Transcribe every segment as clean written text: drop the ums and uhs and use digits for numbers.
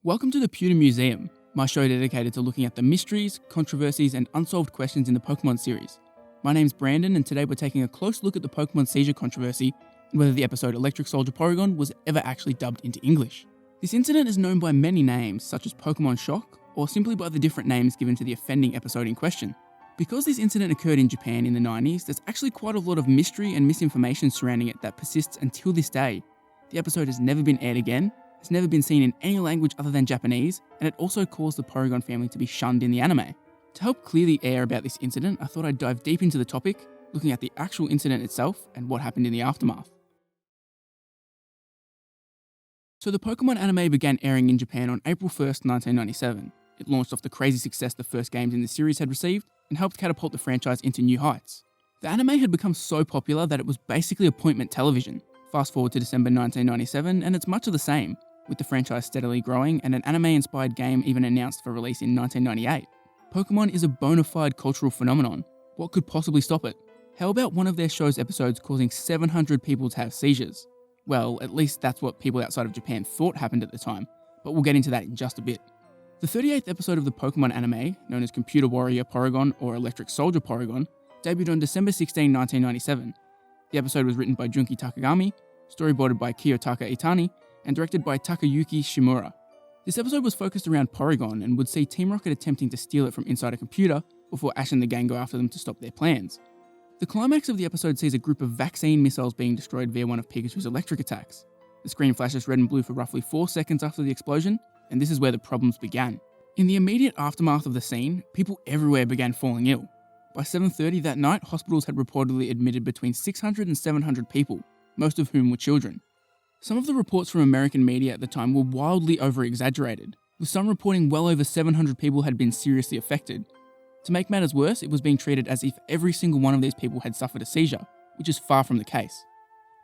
Welcome to the Pewter Museum, my show dedicated to looking at the mysteries, controversies, and unsolved questions in the Pokémon series. My name's Brandon, and today we're taking a close look at the Pokémon seizure controversy and whether the episode Electric Soldier Porygon was ever actually dubbed into English. This incident is known by many names, such as Pokémon Shock, or simply by the different names given to the offending episode in question. Because this incident occurred in Japan in the 90s, there's actually quite a lot of mystery and misinformation surrounding it that persists until this day. The episode has never been aired again, has never been seen in any language other than Japanese, and it also caused the Porygon family to be shunned in the anime. To help clear the air about this incident, I thought I'd dive deep into the topic, looking at the actual incident itself and what happened in the aftermath. So the Pokémon anime began airing in Japan on April 1st, 1997. It launched off the crazy success the first games in the series had received, and helped catapult the franchise into new heights. The anime had become so popular that it was basically appointment television. Fast forward to December 1997, and it's much of the same, with the franchise steadily growing and an anime-inspired game even announced for release in 1998. Pokémon is a bona fide cultural phenomenon. What could possibly stop it? How about one of their show's episodes causing 700 people to have seizures? Well, at least that's what people outside of Japan thought happened at the time, but we'll get into that in just a bit. The 38th episode of the Pokémon anime, known as Computer Warrior Porygon or Electric Soldier Porygon, debuted on December 16, 1997. The episode was written by Junki Takagami, storyboarded by Kiyotaka Itani, and directed by Takayuki Shimura. This episode was focused around Porygon and would see Team Rocket attempting to steal it from inside a computer before Ash and the gang go after them to stop their plans. The climax of the episode sees a group of vaccine missiles being destroyed via one of Pikachu's electric attacks. The screen flashes red and blue for roughly 4 seconds after the explosion, and this is where the problems began. In the immediate aftermath of the scene, people everywhere began falling ill. By 7:30 that night, hospitals had reportedly admitted between 600 and 700 people, most of whom were children. Some of the reports from American media at the time were wildly over-exaggerated, with some reporting well over 700 people had been seriously affected. To make matters worse, it was being treated as if every single one of these people had suffered a seizure, which is far from the case.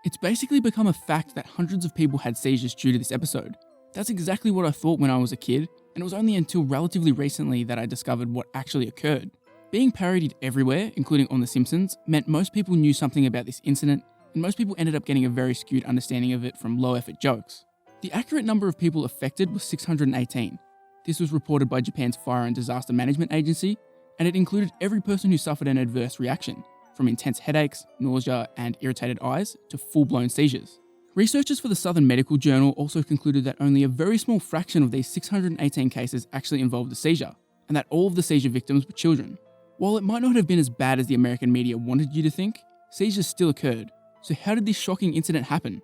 It's basically become a fact that hundreds of people had seizures due to this episode. That's exactly what I thought when I was a kid, and it was only until relatively recently that I discovered what actually occurred. Being parodied everywhere, including on The Simpsons, meant most people knew something about this incident, and most people ended up getting a very skewed understanding of it from low-effort jokes. The accurate number of people affected was 618. This was reported by Japan's Fire and Disaster Management Agency, and it included every person who suffered an adverse reaction, from intense headaches, nausea, and irritated eyes to full-blown seizures. Researchers for the Southern Medical Journal also concluded that only a very small fraction of these 618 cases actually involved a seizure, and that all of the seizure victims were children. While it might not have been as bad as the American media wanted you to think, seizures still occurred. So how did this shocking incident happen?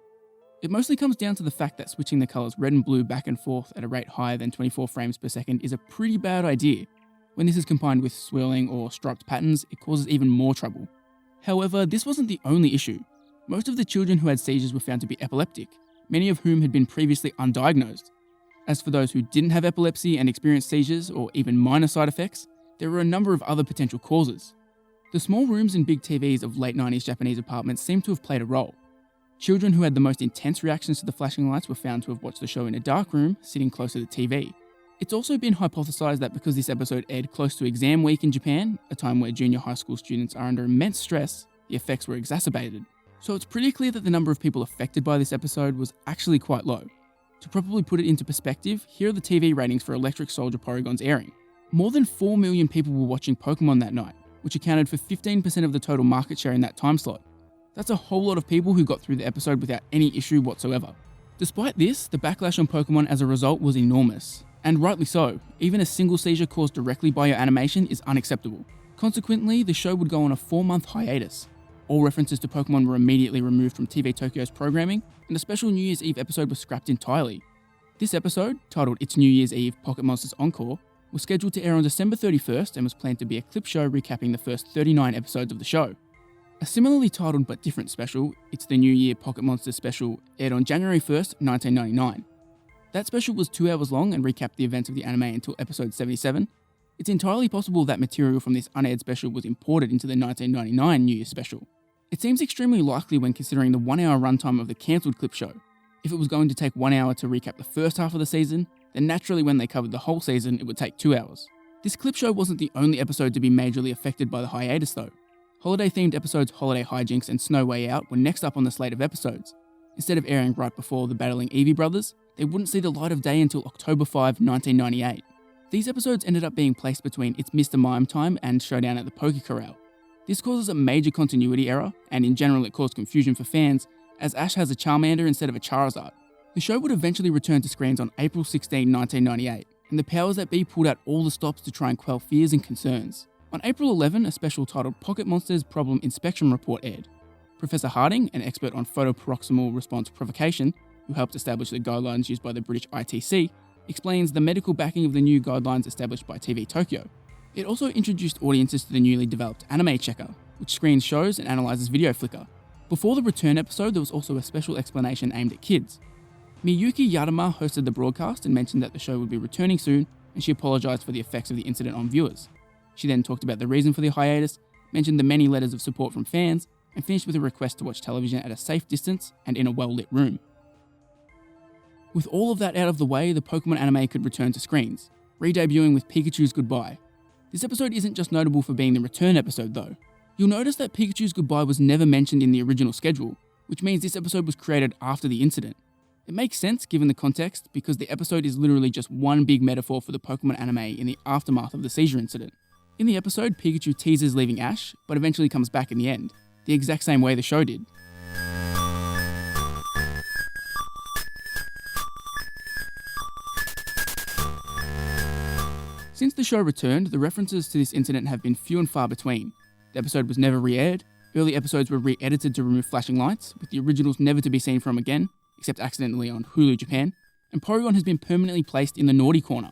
It mostly comes down to the fact that switching the colours red and blue back and forth at a rate higher than 24 frames per second is a pretty bad idea. When this is combined with swirling or striped patterns, it causes even more trouble. However, this wasn't the only issue. Most of the children who had seizures were found to be epileptic, many of whom had been previously undiagnosed. As for those who didn't have epilepsy and experienced seizures or even minor side effects, there were a number of other potential causes. The small rooms and big TVs of late 90s Japanese apartments seem to have played a role. Children who had the most intense reactions to the flashing lights were found to have watched the show in a dark room, sitting close to the TV. It's also been hypothesized that because this episode aired close to exam week in Japan, a time where junior high school students are under immense stress, the effects were exacerbated. So it's pretty clear that the number of people affected by this episode was actually quite low. To properly put it into perspective, here are the TV ratings for Electric Soldier Porygon's airing. More than 4 million people were watching Pokémon that night, which accounted for 15% of the total market share in that time slot. That's a whole lot of people who got through the episode without any issue whatsoever. Despite this, the backlash on Pokémon as a result was enormous. And rightly so. Even a single seizure caused directly by your animation is unacceptable. Consequently, the show would go on a 4-month hiatus. All references to Pokémon were immediately removed from TV Tokyo's programming, and the special New Year's Eve episode was scrapped entirely. This episode, titled It's New Year's Eve Pocket Monsters Encore, was scheduled to air on December 31st and was planned to be a clip show recapping the first 39 episodes of the show. A similarly titled but different special, It's the New Year Pocket Monsters Special, aired on January 1st, 1999. That special was 2 hours long and recapped the events of the anime until episode 77. It's entirely possible that material from this unaired special was imported into the 1999 New Year special. It seems extremely likely when considering the 1-hour runtime of the cancelled clip show. If it was going to take 1 hour to recap the first half of the season, then naturally when they covered the whole season, it would take 2 hours. This clip show wasn't the only episode to be majorly affected by the hiatus though. Holiday-themed episodes Holiday Hijinks and Snow Way Out were next up on the slate of episodes. Instead of airing right before the battling Eevee brothers, They wouldn't see the light of day until October 5, 1998. These episodes ended up being placed between It's Mr. Mime Time and Showdown at the Poké Corral. This causes a major continuity error, and in general it caused confusion for fans, as Ash has a Charmander instead of a Charizard. The show would eventually return to screens on April 16, 1998, and the powers that be pulled out all the stops to try and quell fears and concerns. On April 11, a special titled Pocket Monsters Problem Inspection Report aired. Professor Harding, an expert on photoproximal response provocation, who helped establish the guidelines used by the British ITC, explains the medical backing of the new guidelines established by TV Tokyo. It also introduced audiences to the newly developed Anime Checker, which screens shows and analyzes video flicker. Before the return episode, there was also a special explanation aimed at kids. Miyuki Yadama hosted the broadcast and mentioned that the show would be returning soon, and she apologised for the effects of the incident on viewers. She then talked about the reason for the hiatus, mentioned the many letters of support from fans, and finished with a request to watch television at a safe distance and in a well-lit room. With all of that out of the way, the Pokémon anime could return to screens, re-debuting with Pikachu's Goodbye. This episode isn't just notable for being the return episode though. You'll notice that Pikachu's Goodbye was never mentioned in the original schedule, which means this episode was created after the incident. It makes sense given the context, because the episode is literally just one big metaphor for the Pokémon anime in the aftermath of the seizure incident. In the episode, Pikachu teases leaving Ash, but eventually comes back in the end, the exact same way the show did. Since the show returned, the references to this incident have been few and far between. The episode was never re-aired, early episodes were re-edited to remove flashing lights, with the originals never to be seen from again, except accidentally on Hulu Japan, and Porygon has been permanently placed in the naughty corner.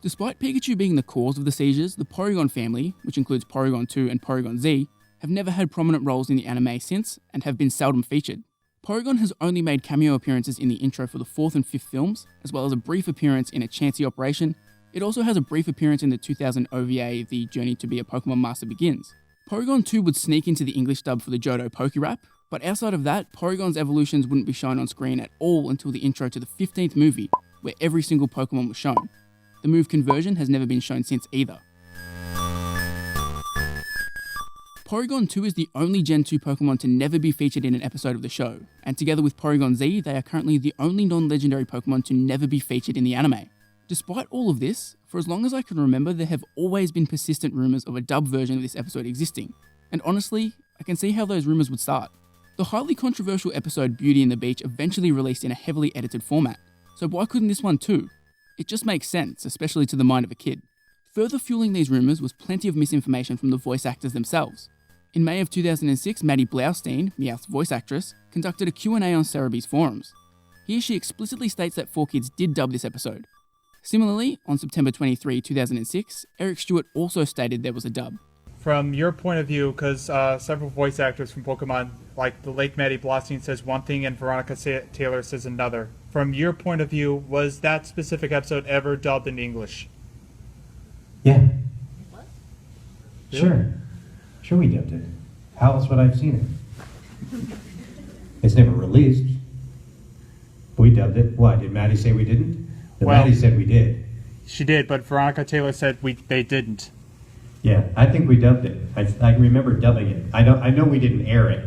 Despite Pikachu being the cause of the seizures, the Porygon family, which includes Porygon 2 and Porygon Z, have never had prominent roles in the anime since, and have been seldom featured. Porygon has only made cameo appearances in the intro for the 4th and 5th films, as well as a brief appearance in A Chansey Operation. It also has a brief appearance in the 2000 OVA The Journey to be a Pokémon Master Begins. Porygon 2 would sneak into the English dub for the Johto Pokérap, but outside of that, Porygon's evolutions wouldn't be shown on screen at all until the intro to the 15th movie, where every single Pokémon was shown. The move conversion has never been shown since either. Porygon 2 is the only Gen 2 Pokémon to never be featured in an episode of the show, and together with Porygon Z, they are currently the only non-legendary Pokémon to never be featured in the anime. Despite all of this, for as long as I can remember, there have always been persistent rumours of a dub version of this episode existing, and honestly, I can see how those rumours would start. The highly controversial episode Beauty and the Beach eventually released in a heavily edited format, so why couldn't this one too? It just makes sense, especially to the mind of a kid. Further fueling these rumours was plenty of misinformation from the voice actors themselves. In May of 2006, Maddie Blaustein, Meowth's voice actress, conducted a Q&A on Cerebee's forums. Here she explicitly states that 4Kids did dub this episode. Similarly, on September 23, 2006, Eric Stewart also stated there was a dub. From your point of view, because several voice actors from Pokemon, like the late Maddie Blaustein says one thing and Veronica Taylor says another. From your point of view, was that specific episode ever dubbed in English? Yeah. What? Sure we dubbed it. How else would I have seen it? It's never released. We dubbed it. Why, did Maddie say we didn't? Maddie said we did. She did, but Veronica Taylor said they didn't. Yeah, I think we dubbed it. I remember dubbing it. I know we didn't air it.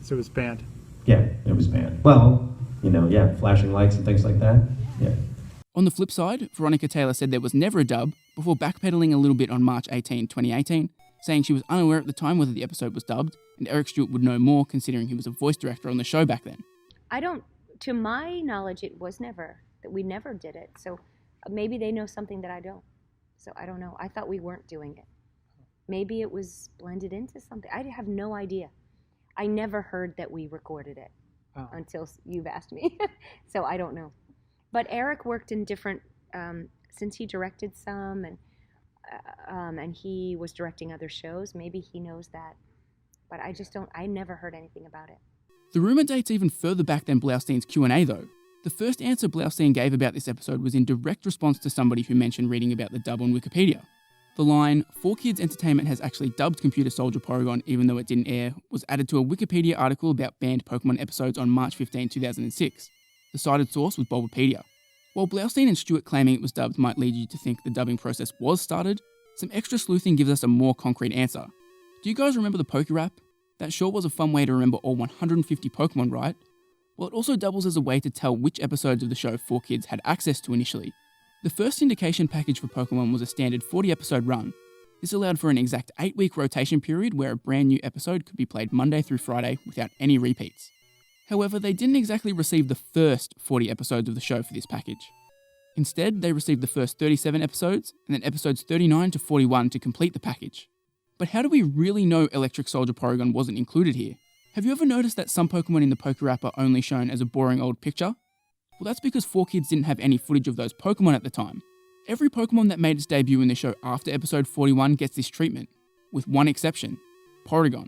So it was banned. Yeah, it was banned. Well, flashing lights and things like that. Yeah. On the flip side, Veronica Taylor said there was never a dub, before backpedaling a little bit on March 18, 2018, saying she was unaware at the time whether the episode was dubbed, and Eric Stewart would know more considering he was a voice director on the show back then. To my knowledge, it was never, that we never did it. So maybe they know something that I don't. So I don't know. I thought we weren't doing it. Maybe it was blended into something. I have no idea. I never heard that we recorded it until you've asked me. So I don't know. But Eric worked in different, since he directed some and he was directing other shows, maybe he knows that. But I never heard anything about it. The rumour dates even further back than Blaustein's Q&A though. The first answer Blaustein gave about this episode was in direct response to somebody who mentioned reading about the dub on Wikipedia. The line, 4Kids Entertainment has actually dubbed Computer Soldier Porygon even though it didn't air, was added to a Wikipedia article about banned Pokemon episodes on March 15, 2006. The cited source was Bulbapedia. While Blaustein and Stewart claiming it was dubbed might lead you to think the dubbing process was started, some extra sleuthing gives us a more concrete answer. Do you guys remember the Pokérap? That sure was a fun way to remember all 150 Pokemon, right? while it also doubles as a way to tell which episodes of the show 4Kids had access to initially. The first syndication package for Pokémon was a standard 40-episode run. This allowed for an exact 8-week rotation period where a brand new episode could be played Monday through Friday without any repeats. However, they didn't exactly receive the first 40 episodes of the show for this package. Instead, they received the first 37 episodes, and then episodes 39 to 41 to complete the package. But how do we really know Electric Soldier Porygon wasn't included here? Have you ever noticed that some Pokemon in the Poké-Wrap are only shown as a boring old picture? Well, that's because 4Kids didn't have any footage of those Pokemon at the time. Every Pokemon that made its debut in the show after episode 41 gets this treatment, with one exception, Porygon.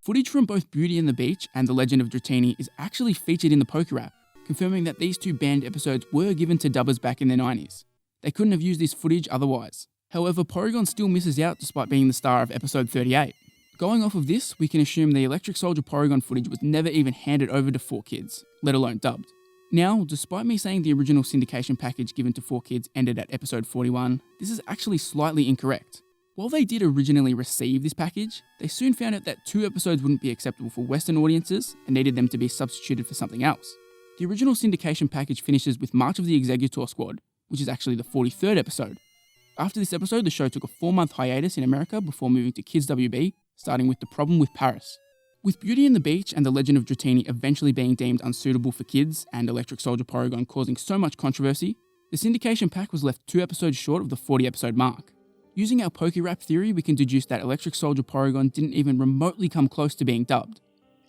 Footage from both Beauty and the Beach and The Legend of Dratini is actually featured in the Poké-Wrap, confirming that these two banned episodes were given to dubbers back in the 90s. They couldn't have used this footage otherwise. However, Porygon still misses out despite being the star of episode 38. Going off of this, we can assume the Electric Soldier Porygon footage was never even handed over to 4Kids, let alone dubbed. Now, despite me saying the original syndication package given to 4Kids ended at episode 41, this is actually slightly incorrect. While they did originally receive this package, they soon found out that 2 episodes wouldn't be acceptable for Western audiences and needed them to be substituted for something else. The original syndication package finishes with March of the Executor Squad, which is actually the 43rd episode. After this episode, the show took a 4-month hiatus in America before moving to Kids WB, starting with The Problem with Paris. With Beauty and the Beach and The Legend of Dratini eventually being deemed unsuitable for kids and Electric Soldier Porygon causing so much controversy, the syndication pack was left 2 episodes short of the 40-episode mark. Using our Poké-Wrap theory, we can deduce that Electric Soldier Porygon didn't even remotely come close to being dubbed.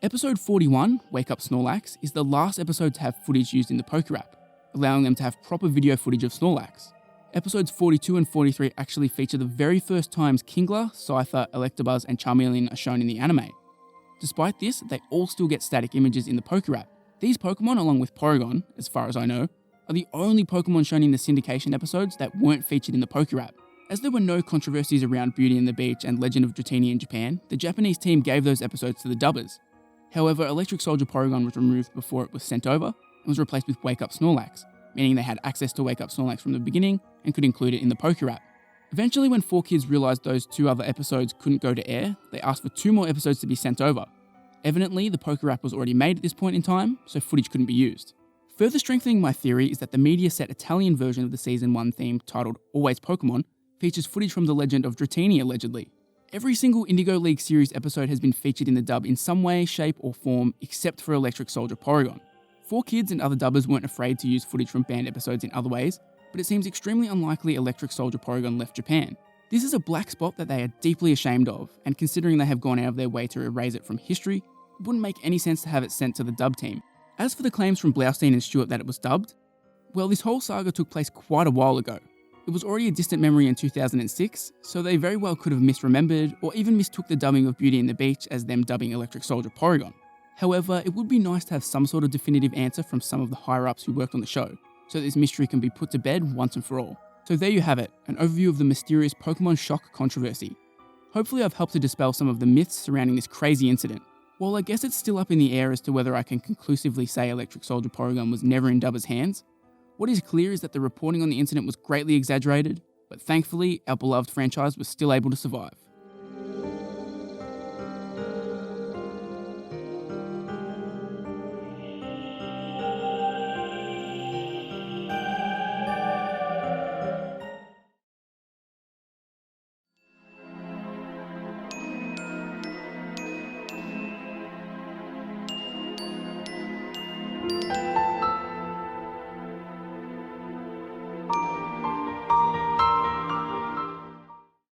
Episode 41, Wake Up Snorlax, is the last episode to have footage used in the Poké-Wrap, allowing them to have proper video footage of Snorlax. Episodes 42 and 43 actually feature the very first times Kingler, Scyther, Electabuzz, and Charmeleon are shown in the anime. Despite this, they all still get static images in the Poké-Wrap. These Pokemon, along with Porygon, as far as I know, are the only Pokemon shown in the syndication episodes that weren't featured in the Poké-Wrap. As there were no controversies around Beauty and the Beach and Legend of Dratini in Japan, the Japanese team gave those episodes to the dubbers. However, Electric Soldier Porygon was removed before it was sent over and was replaced with Wake Up Snorlax, meaning they had access to Wake Up Snorlax from the beginning and could include it in the Poké-Wrap. Eventually, when 4Kids realised those 2 other episodes couldn't go to air, they asked for 2 more episodes to be sent over. Evidently, the Poké-Wrap was already made at this point in time, so footage couldn't be used. Further strengthening my theory is that the Mediaset Italian version of the Season 1 theme, titled Always Pokémon, features footage from The Legend of Dratini allegedly. Every single Indigo League series episode has been featured in the dub in some way, shape or form, except for Electric Soldier Porygon. 4Kids and other dubbers weren't afraid to use footage from banned episodes in other ways, but it seems extremely unlikely Electric Soldier Porygon left Japan. This is a black spot that they are deeply ashamed of, and considering they have gone out of their way to erase it from history, it wouldn't make any sense to have it sent to the dub team. As for the claims from Blaustein and Stewart that it was dubbed, well, this whole saga took place quite a while ago. It was already a distant memory in 2006, so they very well could have misremembered or even mistook the dubbing of Beauty and the Beach as them dubbing Electric Soldier Porygon. However, it would be nice to have some sort of definitive answer from some of the higher-ups who worked on the show, so that this mystery can be put to bed once and for all. So there you have it, an overview of the mysterious Pokemon Shock controversy. Hopefully I've helped to dispel some of the myths surrounding this crazy incident. While I guess it's still up in the air as to whether I can conclusively say Electric Soldier Porygon was never in dubbers' hands, what is clear is that the reporting on the incident was greatly exaggerated, but thankfully our beloved franchise was still able to survive.